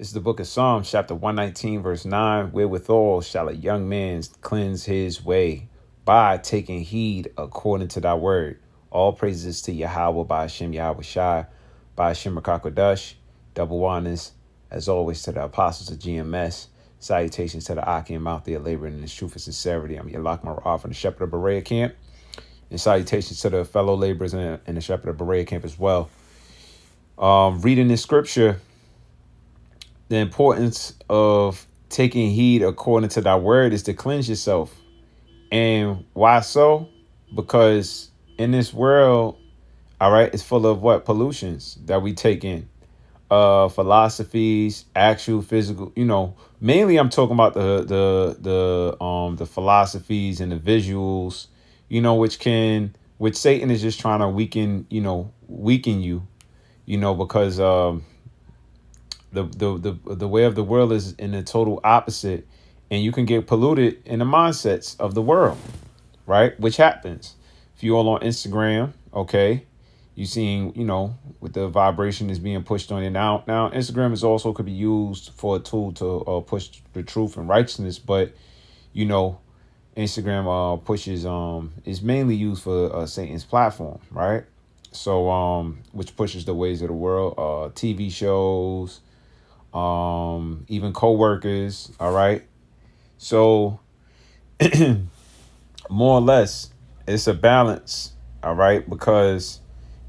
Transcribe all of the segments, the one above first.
This is the book of Psalms, chapter 119, verse 9. Wherewithal shall a young man cleanse his way? By taking heed according to thy word. All praises to Yahweh, by Hashem Yahweh Shai, by Hashem Rakakodash. Double honors, as always, to the apostles of GMS. Salutations to the Aki and Mouth there laboring in the truth and sincerity. I'm Yalak Marah from the Shepherd of Berea camp. And salutations to the fellow laborers in the Shepherd of Berea camp as well. Reading this scripture, the importance of taking heed according to thy word is to cleanse yourself. And why so? Because in this world, all right, it's full of what? Pollutions that we take in. Philosophies, actual physical, mainly I'm talking about the philosophies and the visuals, which Satan is just trying to weaken you, because the way of the world is in the total opposite, and you can get polluted in the mindsets of the world, right? Which happens if you all on Instagram, okay? You seeing, with the vibration is being pushed on you now. Now, Instagram is also could be used for a tool to push the truth and righteousness, but Instagram pushes is mainly used for Satan's platform, right? So which pushes the ways of the world, TV shows, even co-workers, all right? So more or less it's a balance, all right? Because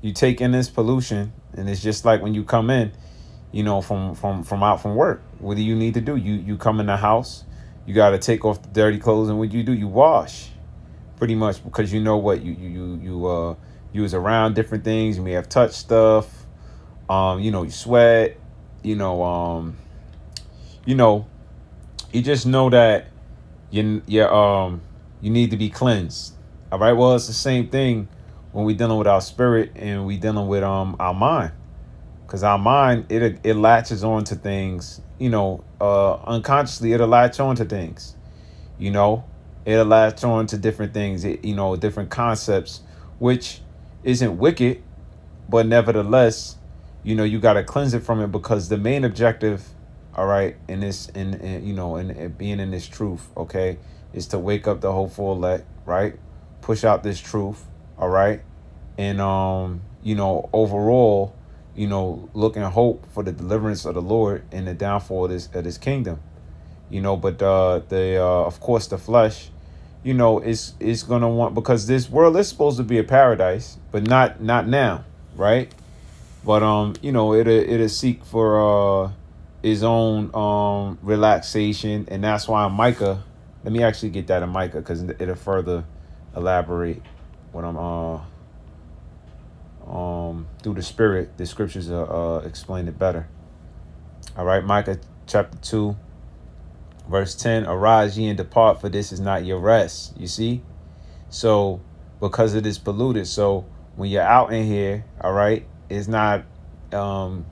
you take in this pollution, and it's just like when you come in, from out from work. What do you need to do? You come in the house, you got to take off the dirty clothes, and what do? You wash, pretty much, because you know what you was around different things. You may have touched stuff, you sweat, you just know that you need to be cleansed. All right. Well, it's the same thing when we dealing with our spirit and we dealing with our mind, because our mind it latches on to things, unconsciously it'll latch on to things, it'll latch on to different things, different concepts, which isn't wicked, but nevertheless, you got to cleanse it from it, because the main objective, all right, in this, in being in this truth, okay, is to wake up the hopeful elect, right? Push out this truth, all right, and overall, look and hope for the deliverance of the Lord and the downfall of this kingdom, but of course the flesh, is gonna want, because this world is supposed to be a paradise, but not now, right? But it'll seek for his own relaxation, and that's why in Micah, let me actually get that in Micah, because it'll further elaborate what I'm through the spirit. The scriptures explain it better. All right, Micah chapter 2, verse 10. Arise ye and depart, for this is not your rest. You see? So because it is polluted, so when you're out in here, all right, it's not that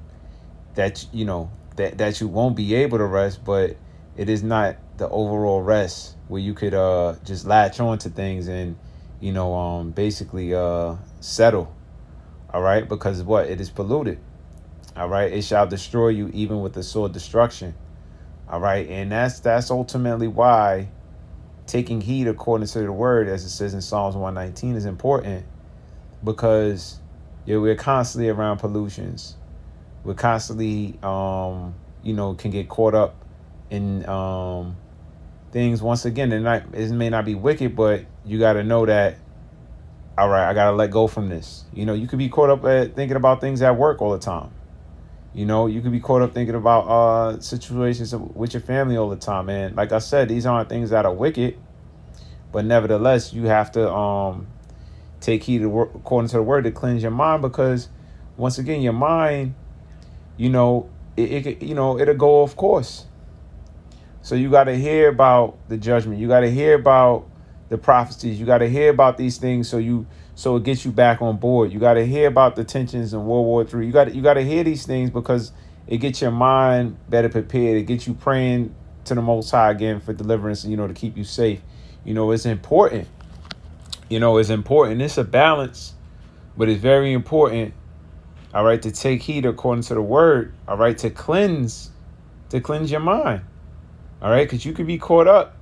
that you won't be able to rest, but it is not the overall rest where you could just latch on to things and basically settle, all right, because what? It is polluted, all right. It shall destroy you even with the sword destruction, all right. And that's ultimately why taking heed according to the word, as it says in Psalms 119, is important, because we're constantly around pollutions. We're constantly, can get caught up in things. Once again, it may not be wicked, but you got to know that, all right, I got to let go from this. You could be caught up at thinking about things at work all the time. You could be caught up thinking about situations with your family all the time. And like I said, these aren't things that are wicked, but nevertheless, you have to take heed according to the word to cleanse your mind, because once again, your mind, it'll go off course. So you got to hear about the judgment. You got to hear about the prophecies. You got to hear about these things, so it gets you back on board. You got to hear about the tensions in World War III. You got to hear these things, because it gets your mind better prepared. It gets you praying to the Most High again for deliverance, to keep you safe. It's important. It's important. It's a balance, but it's very important, all right, to take heed according to the word, all right, to cleanse to cleanse your mind. All right, because you could be caught up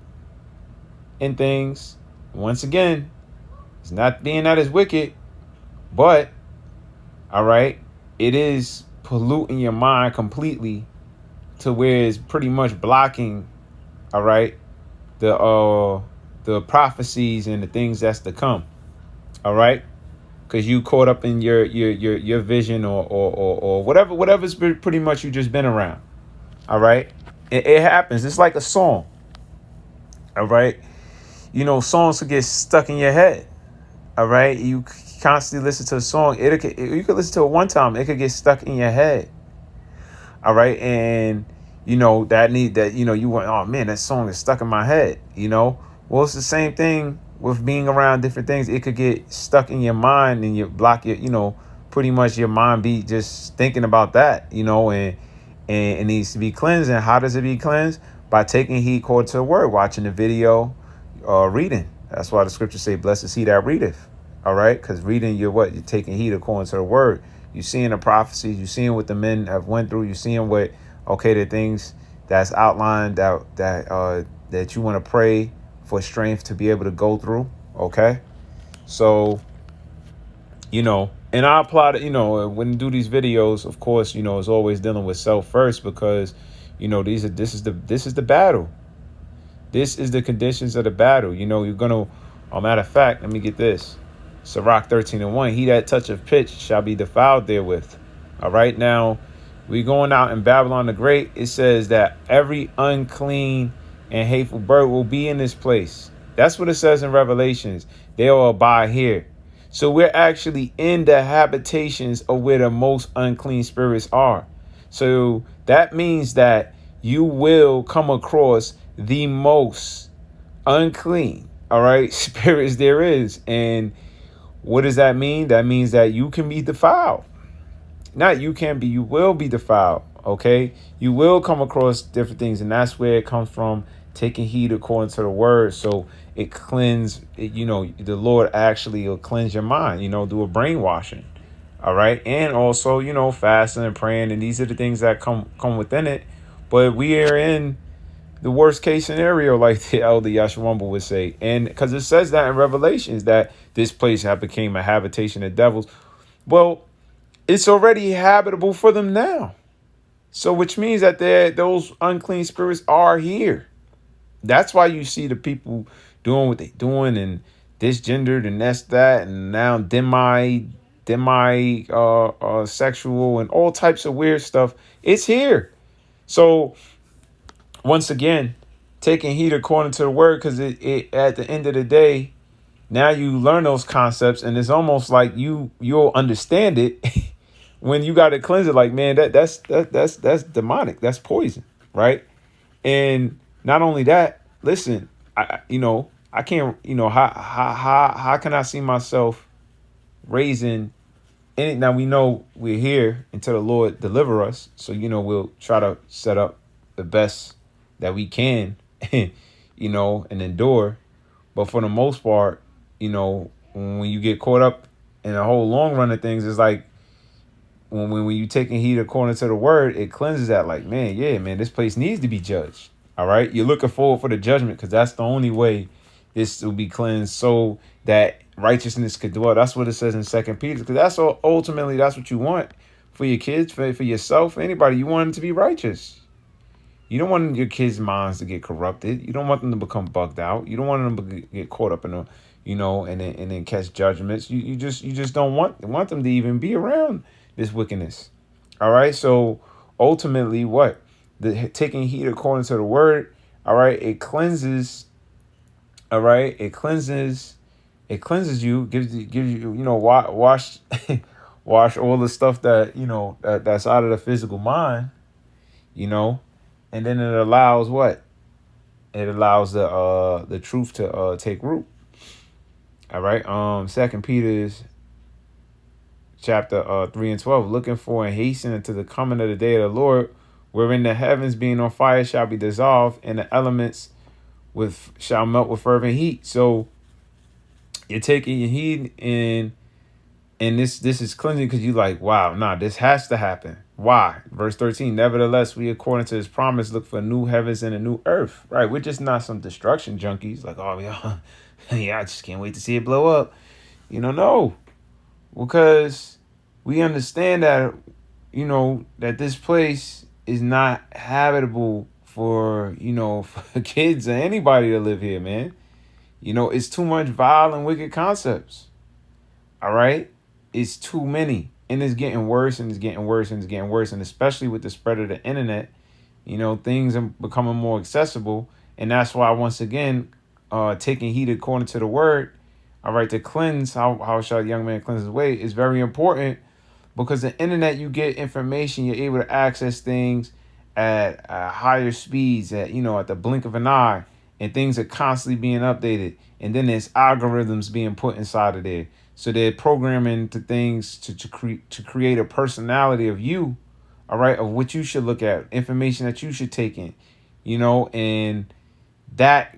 in things. Once again, it's not being that is wicked, but all right, it is polluting your mind completely to where it's pretty much blocking, all right, the prophecies and the things that's to come. All right, because you caught up in your vision or whatever's pretty much you just been around. All right, it happens. It's like a song. All right, songs could get stuck in your head. All right, you constantly listen to a song. You could listen to it one time. It could get stuck in your head. All right, and you went, oh man, that song is stuck in my head. Well, it's the same thing with being around different things. It could get stuck in your mind and you block your, pretty much your mind be just thinking about that, and it needs to be cleansed. And how does it be cleansed? By taking heed according to the word, watching the video, reading. That's why the scriptures say, blessed is he that readeth. All right, because reading, you're taking heed according to the word. You're seeing the prophecies. You're seeing what the men have went through. You're seeing the things that's outlined that you want to pray for strength to be able to go through. Okay, so and I apply to when you do these videos, of course, it's always dealing with self first, because this is the battle. This is the conditions of the battle. You're gonna. Matter of fact, let me get this. Sirach 13:1. He that toucheth pitch shall be defiled therewith. All right, now we going out in Babylon the Great. It says that every unclean and hateful bird will be in this place. That's what it says in Revelations. They will abide here. So we're actually in the habitations of where the most unclean spirits are. So that means that you will come across the most unclean, all right, spirits there is. And what does that mean? That means that you can be defiled. Not you can be, you will be defiled. Okay. You will come across different things. And that's where it comes from, taking heed according to the word. So it cleanse, the Lord actually will cleanse your mind, do a brainwashing. All right. And also, fasting and praying. And these are the things that come within it. But we are in the worst case scenario, like the elder Yashawamba would say. And because it says that in Revelations, that this place became a habitation of devils. Well, it's already habitable for them now. So which means that those unclean spirits are here. That's why you see the people doing what they're doing, and disgendered, and that, and now demi sexual and all types of weird stuff. It's here. So once again, taking heed according to the word, because it at the end of the day, now you learn those concepts, and it's almost like you'll understand it when you got to cleanse it. Like, man, that's demonic. That's poison, right? And not only that, listen, I can't, how can I see myself raising any? Now we know we're here until the Lord deliver us. So, we'll try to set up the best that we can, and endure. But for the most part, when you get caught up in the whole long run of things, it's like when you taking heed according to the word, it cleanses that. Like, man, this place needs to be judged. All right. You're looking forward for the judgment, because that's the only way this will be cleansed, so that righteousness could dwell. That's what it says in 2 Peter, because that's ultimately that's what you want for your kids, for yourself, for anybody. You want them to be righteous. You don't want your kids' minds to get corrupted. You don't want them to become bugged out. You don't want them to get caught up in a, and then catch judgments. You just don't want them to even be around this wickedness. All right. So ultimately, what taking heed according to the word. All right. It cleanses. All right. It cleanses you. Gives you wash wash all the stuff that that's out of the physical mind. And then it allows what? It allows the truth to take root. All right. 2 Peter's chapter 3:12. Looking for and hastening to the coming of the day of the Lord, wherein the heavens being on fire shall be dissolved, and the elements shall melt with fervent heat. So you're taking your heed, and this is cleansing, because you like, wow, nah, this has to happen. Why? Verse 13, nevertheless, we, according to his promise, look for new heavens and a new earth. Right? We're just not some destruction junkies. Like, oh, yeah, yeah, I just can't wait to see it blow up. No. Because we understand that, that this place is not habitable for, for kids or anybody to live here, man. It's too much vile and wicked concepts. All right? It's too many. And it's getting worse and it's getting worse and it's getting worse. And especially with the spread of the internet, things are becoming more accessible. And that's why, once again, taking heed according to the word, all right, to cleanse, how shall a young man cleanse his way, is very important, because the internet, you get information, you're able to access things at higher speeds, at the blink of an eye, and things are constantly being updated. And then there's algorithms being put inside of there. So they're programming to things to create a personality of you, all right, of what you should look at, information that you should take in, and that,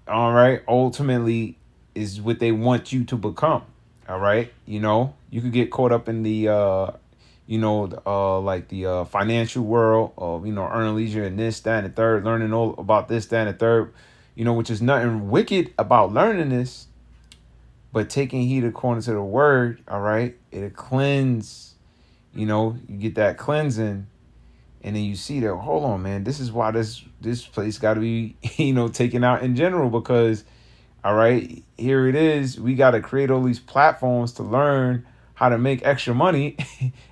all right, ultimately is what they want you to become. All right. You could get caught up in the, like the financial world of, earning leisure and this, that, and the third, learning all about this, that, and the third, which is nothing wicked about learning this, but taking heed according to the word. All right. It'll cleanse, you get that cleansing. And then you see that, hold on, man, this is why this place got to be, taken out in general, because, all right, here it is. We got to create all these platforms to learn how to make extra money.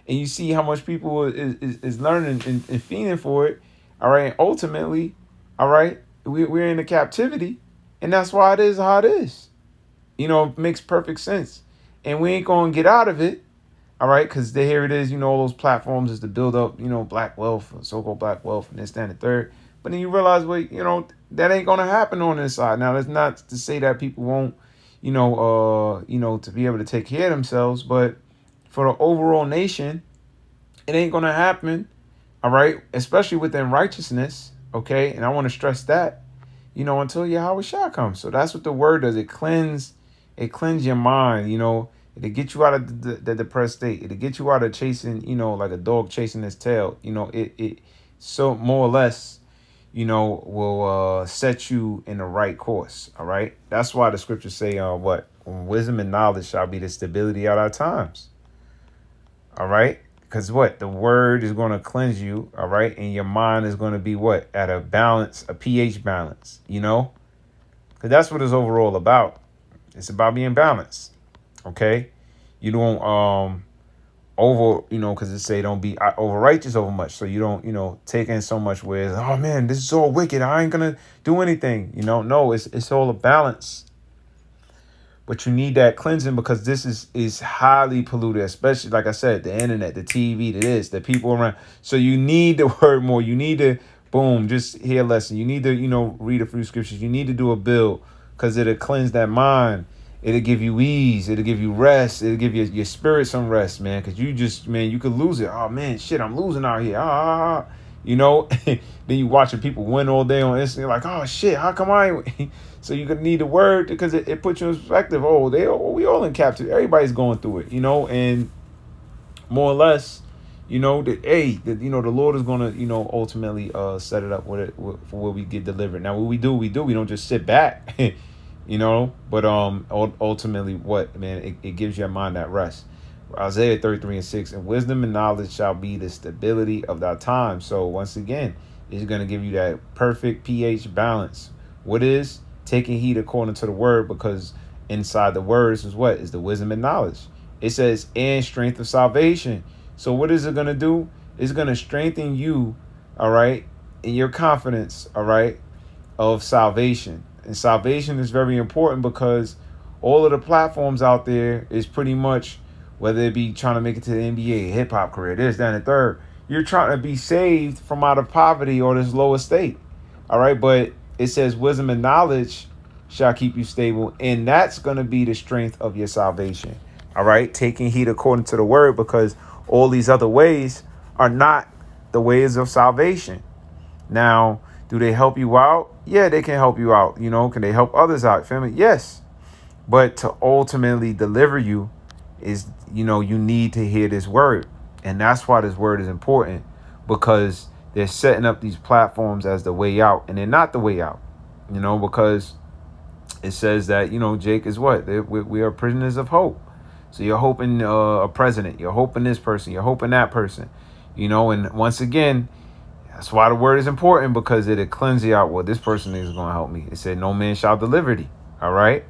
And you see how much people is learning and fiending for it. All right. And ultimately, all right, we're in a captivity. And that's why it is how it is. It makes perfect sense. And we ain't going to get out of it. All right. Because here it is. All those platforms is to build up, black wealth, so-called black wealth, and this, that, and the third. But then you realize, wait, that ain't gonna happen on this side. Now, that's not to say that people won't, to be able to take care of themselves, but for the overall nation, it ain't gonna happen. All right, especially within righteousness. Okay, and I want to stress that, until Yahweh Shah comes. So that's what the word does. It cleanse your mind. It'll get you out of the depressed state. It'll get you out of chasing, like a dog chasing its tail. It so more or less, will set you in the right course. All right. That's why the scriptures say, what? Wisdom and knowledge shall be the stability at our times. All right. Because what? The word is going to cleanse you. All right. And your mind is going to be what? At a balance, a pH balance, Because that's what it's overall about. It's about being balanced. Okay. You don't, over, because it say don't be over righteous over much. So you don't, take in so much where it's, oh man, this is all wicked, I ain't gonna do anything. No, it's all a balance. But you need that cleansing, because this is highly polluted, especially, like I said, the internet, the TV, the people around. So you need the word more. You need to, boom, just hear a lesson. You need to, read a few scriptures. You need to do a build, because it'll cleanse that mind. It'll give you ease. It'll give you rest. It'll give your spirit some rest, man. Because you could lose it. Oh, man, shit, I'm losing out here. Then you watching people win all day on Instagram. Like, oh, shit, how come I ain't? So you could need the word, because it puts you in perspective. Oh, we all in captivity. Everybody's going through it, and more or less, that, hey, the Lord is going to, ultimately set it up for where we get delivered. Now, what we do, we don't just sit back. But ultimately, what, man, it gives your mind that rest. Isaiah 33:6, and wisdom and knowledge shall be the stability of thy time. So once again, it's going to give you that perfect pH balance. What is taking heed according to the word, because inside the words is what is the wisdom and knowledge. It says, and strength of salvation. So what is it going to do? It's going to strengthen you, all right, in your confidence, all right, of salvation. And salvation is very important, because all of the platforms out there is pretty much, whether it be trying to make it to the NBA, hip hop career, this, that, and the third, you're trying to be saved from out of poverty or this lower state. All right. But it says wisdom and knowledge shall keep you stable. And that's going to be the strength of your salvation. All right. Taking heed according to the word, because all these other ways are not the ways of salvation. Now, do they help you out? Yeah, they can help you out. Can they help others out? Family? Yes. But to ultimately deliver you is, you need to hear this word. And that's why this word is important, because they're setting up these platforms as the way out, and they're not the way out, because it says that, Jake is what? We are prisoners of hope. So you're hoping a president, you're hoping this person, you're hoping that person, and once again, that's why the word is important, because it'll cleanse you out. Well, this person is going to help me. It said, no man shall deliver thee. All right.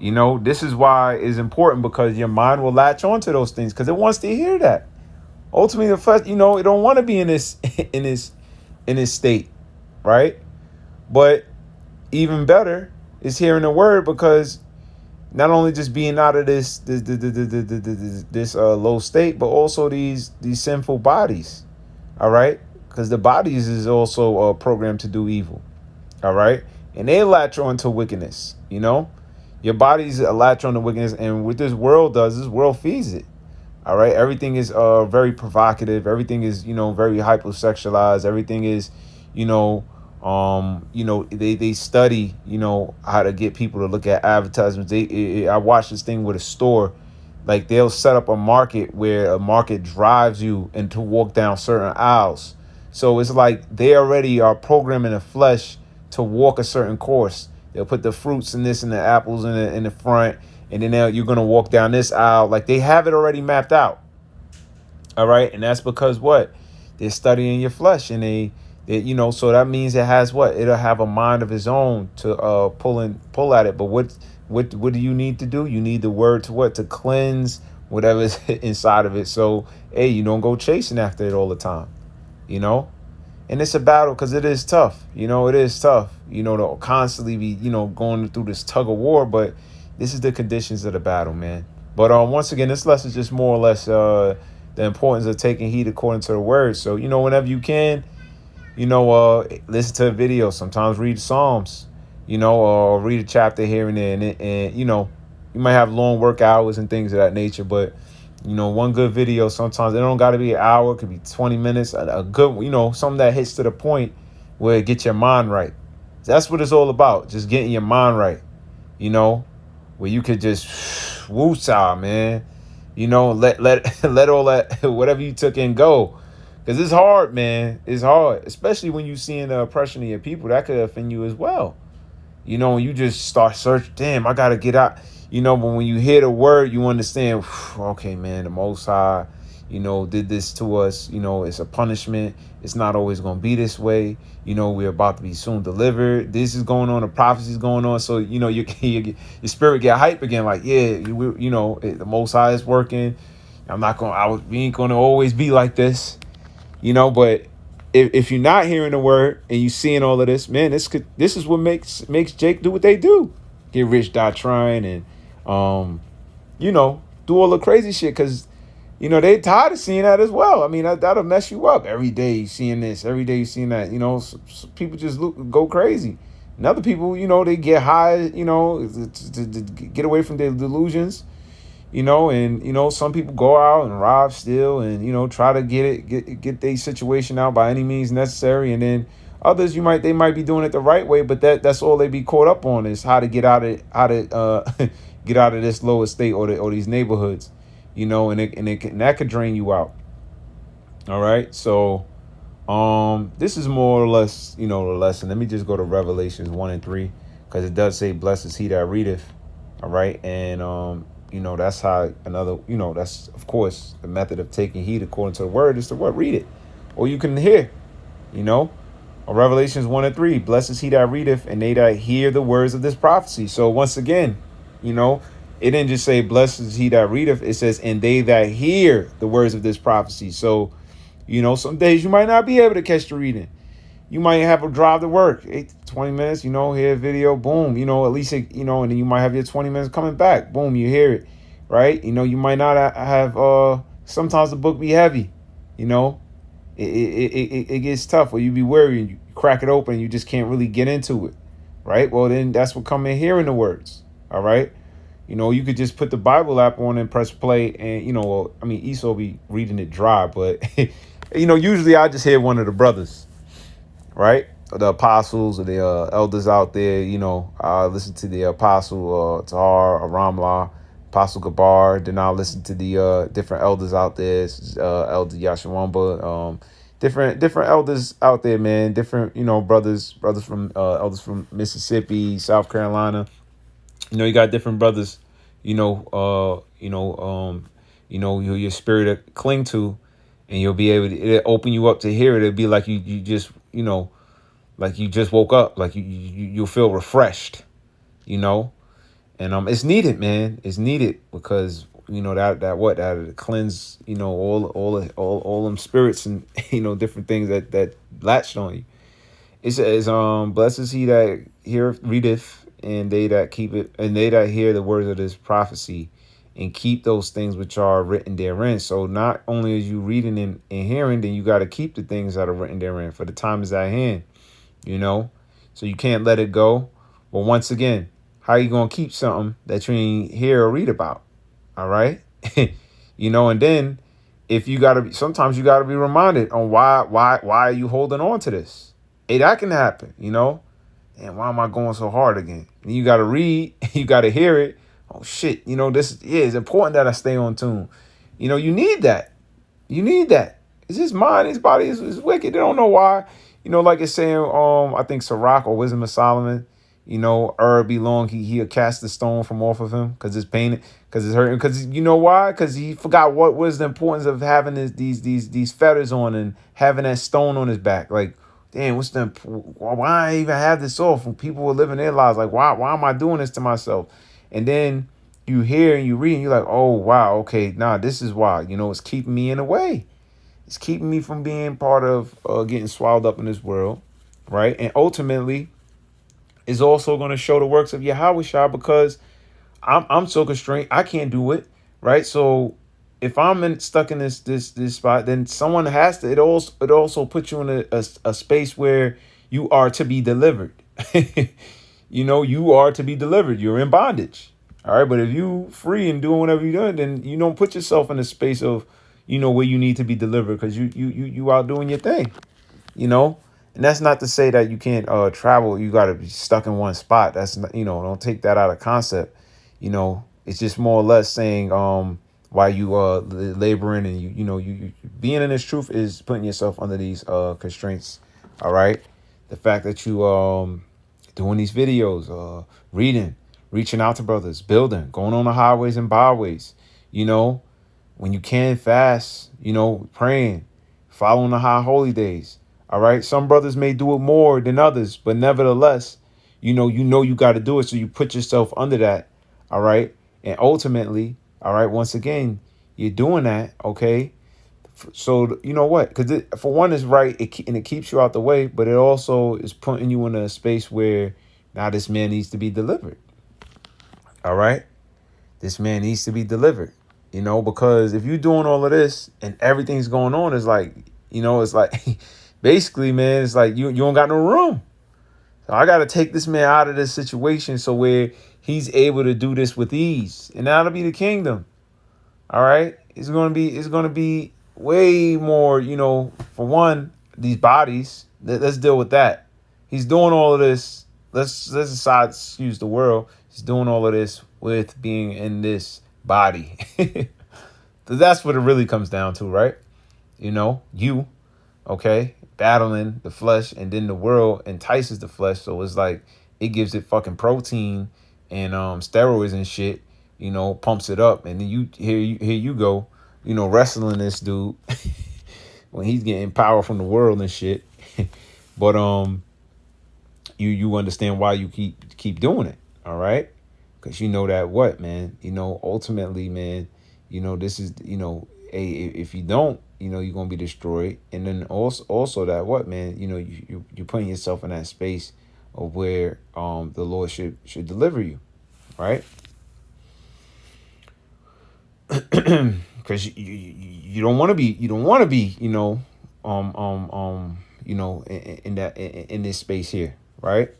This is why it's important, because your mind will latch onto those things because it wants to hear that. Ultimately, the flesh, it don't want to be in this in this state, right? But even better is hearing the word, because not only just being out of this low state, but also these sinful bodies. All right, because the bodies is also programmed to do evil. All right, and they latch on to wickedness. Your body's latch on to wickedness, and what this world does, this world feeds it. All right, everything is very provocative. Everything is very hypersexualized. Everything is they study how to get people to look at advertisements. I watched this thing with a store, like they'll set up a market where a market drives you and to walk down certain aisles. So it's like they already are programming the flesh to walk a certain course. They'll put the fruits and this and the apples in the front, and then you're gonna walk down this aisle. Like they have it already mapped out. All right, and that's because what? They're studying your flesh, and they so that means it has what? It'll have a mind of its own to pull at it. But what do you need to do? You need the word to what? To cleanse whatever's inside of it. So hey, you don't go chasing after it all the time. And it's a battle, because it is tough. It is tough. To constantly be going through this tug of war. But this is the conditions of the battle, man. But once again, this lesson is just more or less the importance of taking heed according to the word. So whenever you can, listen to a video. Sometimes read Psalms, or read a chapter here and there. And you might have long work hours and things of that nature. But, one good video, sometimes it don't got to be an hour. It could be 20 minutes. A good, something that hits to the point where it gets your mind right. That's what it's all about. Just getting your mind right, where you could just woosah, man. Let all that, whatever you took in go. Because it's hard, man. It's hard, especially when you're seeing the oppression of your people. That could offend you as well. When you just start searching, damn, I got to get out. But when you hear the word, you understand, okay, man, the Most High, did this to us. It's a punishment. It's not always going to be this way. We're about to be soon delivered. This is going on. The prophecy is going on. So, your spirit get hype again. Like, yeah, the Most High is working. We ain't going to always be like this. But if you're not hearing the word and you seeing all of this, man, this is what makes Jake do what they do. Get rich, die trying, and do all the crazy shit, because they tired of seeing that as well. I mean, that'll mess you up. Every day you seeing this, every day you seeing that. So people just go crazy. And other people, they get high, to get away from their delusions. And some people go out and rob, steal, and try to get their situation out by any means necessary. And then others, they might be doing it the right way, but that's all they be caught up on is how to get out of get out of this lower state or these neighborhoods, and that could drain you out. All right, so this is more or less the lesson. Let me just go to Revelations 1:3, because it does say, "Blessed is he that readeth." All right, and that's how that's of course the method of taking heed according to the word is to what? Read it, or you can hear, Revelations 1:3, blessed is he that readeth, and they that hear the words of this prophecy. So once again, it didn't just say blessed is he that readeth. It says, and they that hear the words of this prophecy. So, some days you might not be able to catch the reading. You might have a drive to work, 20 minutes, hear a video, boom, at least, and then you might have your 20 minutes coming back, boom, you hear it, right? You might not have, sometimes the book be heavy, it gets tough, or you be weary and you crack it open and you just can't really get into it, right? Well, then that's what come in hearing the words, all right? You could just put the Bible app on and press play, and, Esau be reading it dry, but, usually I just hear one of the brothers, right? The apostles or the elders out there, I listen to the apostle Tahar or Ramlah, Apostle Gabar. Then I'll listen to the different elders out there, Elder Yashawamba, different elders out there, man. Different, brothers from elders from Mississippi, South Carolina. You got different brothers, your spirit to cling to, and you'll be able to it'll open you up to hear it. It'll be like you just, like you just woke up, like you'll feel refreshed, and it's needed, man. It's needed because that cleanse, all them spirits and different things that latched on you. It says, blessed is he that readeth, and they that keep it, and they that hear the words of this prophecy, and keep those things which are written therein. So not only is you reading and hearing, then you got to keep the things that are written therein, for the time is at hand. So you can't let it go. But once again, how you gonna keep something that you ain't hear or read about? All right, and then if you sometimes you gotta be reminded on why are you holding on to this? Hey, that can happen, And why am I going so hard again? And you gotta read, you gotta hear it. Oh shit, it's important that I stay on tune. You need that. You need that. It's his mind, his body is wicked. They don't know why. Like it's saying, I think Sirach or Wisdom of Solomon, be long, he'll cast the stone from off of him because it's painted, because it's hurting. Because you know why? Because he forgot what was the importance of having these feathers on and having that stone on his back. Like, damn, why I even have this off when people were living their lives? Like, why am I doing this to myself? And then you hear and you read and you're like, oh, wow, okay, this is why. It's keeping me in a way. It's keeping me from being part of getting swallowed up in this world, right? And ultimately, is also going to show the works of Yahweh Shah, because I'm so constrained, I can't do it, right? So if I'm stuck in this spot, then someone has to. It also puts you in a space where you are to be delivered. You are to be delivered. You're in bondage. All right, but if you free and doing whatever you're doing, then you don't put yourself in a space of where you need to be delivered, because you out doing your thing. And that's not to say that you can't travel. You got to be stuck in one spot. That's not, don't take that out of concept. It's just more or less saying why you laboring and you being in this truth is putting yourself under these constraints. All right, the fact that you doing these videos, reading, reaching out to brothers, building, going on the highways and byways. When you can fast, praying, following the high holy days. All right. Some brothers may do it more than others, but nevertheless, you got to do it. So you put yourself under that. All right. And ultimately, all right, once again, you're doing that. OK, so you know what? Because for one, is right. And it keeps you out the way. But it also is putting you in a space where now this man needs to be delivered. All right. This man needs to be delivered. Because if you're doing all of this and everything's going on, it's like, it's like basically, man, it's like you don't got no room. So I got to take this man out of this situation so where he's able to do this with ease. And that'll be the kingdom. All right. It's going to be way more, for one, these bodies. Let's deal with that. He's doing all of this. Let's decide, excuse the world. He's doing all of this with being in this body. That's what it really comes down to, right? Okay, battling the flesh, and then the world entices the flesh, so it's like it gives it fucking protein and steroids and shit, pumps it up, and then here you go, wrestling this dude when he's getting power from the world and shit. But you understand why you keep doing it, all right? Because that what, man, ultimately, man, this is, if you don't, you're going to be destroyed. And then also that what, man, you're putting yourself in that space of where the Lord should deliver you, right? Because you don't want to be, in this space here, right?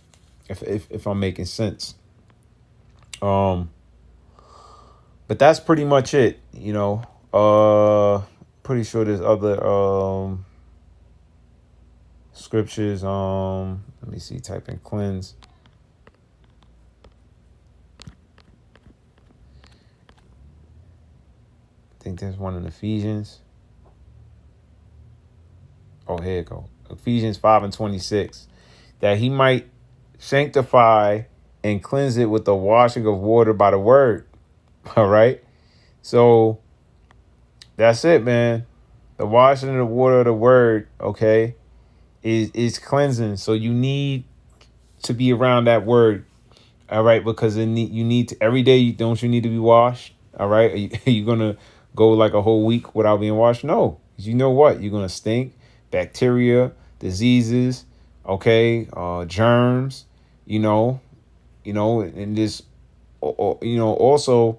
If I'm making sense. But that's pretty much it, pretty sure there's other scriptures. Let me see, type in cleanse. think there's one in Ephesians. Oh, here you go. Ephesians 5:26. That he might sanctify and cleanse it with the washing of water by the word. All right. So that's it, man. The washing of the water of the word, okay, is cleansing. So you need to be around that word. All right, because you need to every day. Don't you need to be washed? All right, are you gonna go like a whole week without being washed? No, 'cause you know what? You're gonna stink. Bacteria, diseases, okay, germs. And this, also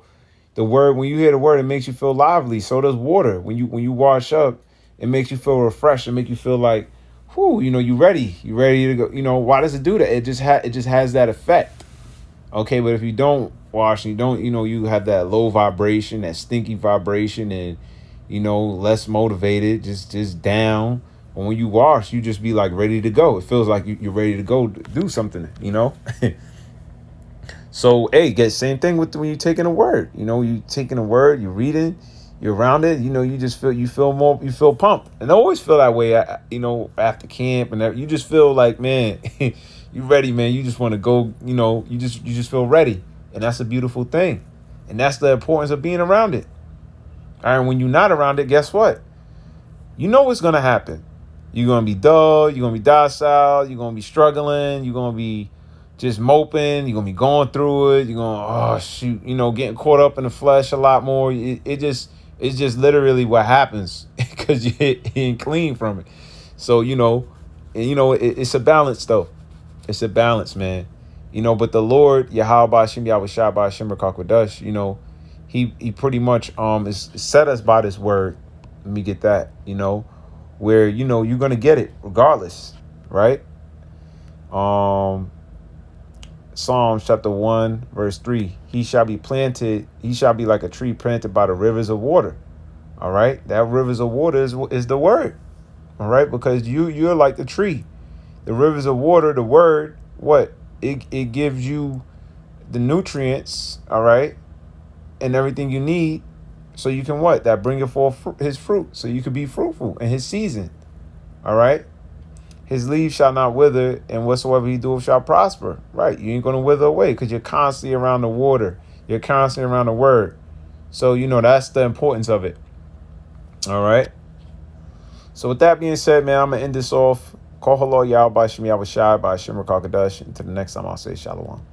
the word. When you hear the word, it makes you feel lively. So does water. When you wash up, it makes you feel refreshed. It makes you feel like, whoo, you ready. You ready to go. Why does it do that? It just has that effect. Okay, but if you don't wash and you don't, you have that low vibration, that stinky vibration, and less motivated, just down. But when you wash, you just be like ready to go. It feels like you're ready to go do something, So, hey, get same thing with when you're taking a word. You taking a word, you're reading, you're around it. You just you feel pumped, and I always feel that way. After camp, and you just feel like, man, you ready, man. You just want to go. You just feel ready, and that's a beautiful thing, and that's the importance of being around it. All right, when you're not around it, guess what? You know what's gonna happen. You're gonna be dull. You're gonna be docile. You're gonna be struggling. You're gonna be just moping. You're gonna be going through it. You're gonna getting caught up in the flesh a lot more. It's just literally what happens because you ain't clean from it. So it's a balance though. It's a balance, man. But the Lord, Yahweh Bashim, Yahweh Shai Bashim Rakakwadash, he pretty much is set us by this word. Let me get that, where you're gonna get it regardless, right? Psalms chapter 1, verse 3. He shall be like a tree planted by the rivers of water. All right, that rivers of water is the word. All right, because you're like the tree. The rivers of water, the word, what? It gives you the nutrients, all right, and everything you need, so you can what? That bring forth his fruit, so you can be fruitful in his season, all right? His leaves shall not wither, and whatsoever he doeth shall prosper, right? You ain't going to wither away because you're constantly around the water. You're constantly around the word. So, that's the importance of it, all right? So with that being said, man, I'm going to end this off. Call hello, y'all, by Shem Yahweh Shai, by Shem Rakakadash. Until the next time, I'll say Shalom.